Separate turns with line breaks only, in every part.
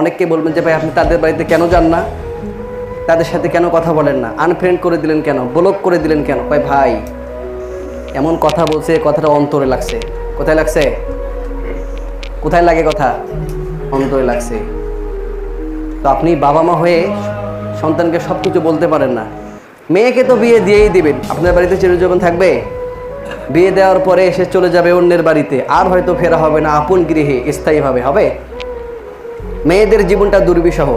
অনেককে বলবেন যে ভাই আপনি তাদের বাড়িতে কেন যান না, তাদের সাথে কেন কথা বলেন না, আনফ্রেন্ড করে দিলেন কেন, ব্লক করে দিলেন কেন? ভাই এমন কথা বলছে, কথাটা অন্তরে লাগছে। কোথায় লাগছে? কোথায় লাগে কথা? অন্তরে লাগছে। তো আপনি বাবা মা হয়ে সন্তানকে সব কিছু বলতে পারেন না। মেয়েকে তো বিয়ে দিয়েই দিবেন, আপনার বাড়িতে চিরজীবন থাকবে? বিয়ে দেওয়ার পরে এসে চলে যাবে অন্যের বাড়িতে, আর হয়তো ফেরা হবে না আপন গৃহে স্থায়ীভাবে, হবে? মেয়েদের জীবনটা দুর্বিষহ।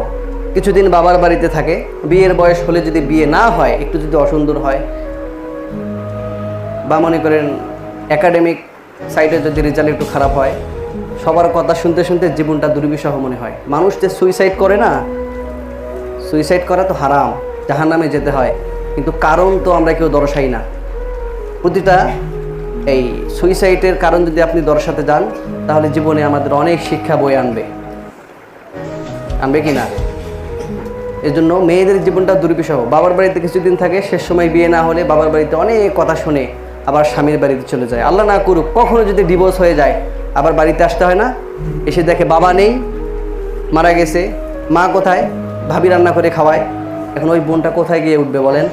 কিছুদিন বাবার বাড়িতে থাকে, বিয়ের বয়স হলে যদি বিয়ে না হয়, একটু যদি অসুন্দর হয় বা মনে করেন একাডেমিক সাইডে যদি রেজাল্ট একটু খারাপ হয়, সবার কথা শুনতে শুনতে জীবনটা দুর্বিষহ মনে হয়। মানুষ যে সুইসাইড করে না, সুইসাইড করা তো হারাম, জাহান্নামে যেতে হয়, কিন্তু কারণ তো আমরা কেউ দর্শাই না। প্রতিটা এই সুইসাইডের কারণ যদি আপনি দর্শাতে যান, তাহলে জীবনে আমাদের অনেক শিক্ষা বয়ে আনবে কি না? এজন্য মেয়েদের জীবনটা দুর্বিষহ। বাবার বাড়িতে কিছুদিন থাকে, শেষ সময় বিয়ে না হলে বাবার বাড়িতে অনেক কথা শুনে আবার স্বামীর বাড়িতে চলে যায়। আল্লাহ না করুক কখনো যদি ডিভোর্স হয়ে যায়, আবার বাড়িতে আসতে হয় না, এসে দেখে বাবা নেই, মারা গেছে, মা কোথায়, ভাবি রান্না করে খাওয়ায়। এখন ওই বোনটা কোথায় গিয়ে উঠবে বলেন?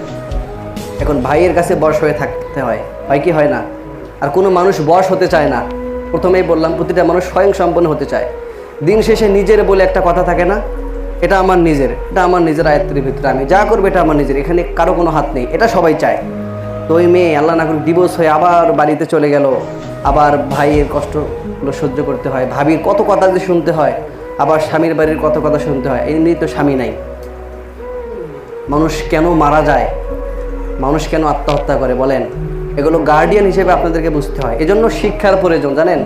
এখন ভাইয়ের কাছে বশ হয়ে থাকতে হয়, হয় কি হয় না? আর কোনো মানুষ বশ হতে চায় না। প্রথমেই বললাম, প্রতিটা মানুষ স্বয়ং সম্পন্ন হতে চায়। দিন শেষে নিজের বলে একটা কথা থাকে না, এটা আমার নিজের, এটা আমার নিজের আয়ত্তের ভিতরে, আমি যা করবো এটা আমার নিজের, এখানে কারো কোনো হাত নেই, এটা সবাই চায়। তো ওই মেয়ে আল্লাহ না করে ডিভোর্স হয়ে আবার বাড়িতে চলে গেল, আবার ভাইয়ের কষ্টগুলো সহ্য করতে হয়, ভাবির কত কথা যে শুনতে হয়, আবার স্বামীর বাড়ির কত কথা শুনতে হয়। এমনি তো স্বামী নাই। মানুষ কেন মারা যায়, মানুষ কেন আত্মহত্যা করে বলেন? এগুলো গার্ডিয়ান হিসেবে আপনাদেরকে বুঝতে হয়। এজন্য শিক্ষার প্রয়োজন, জানেন?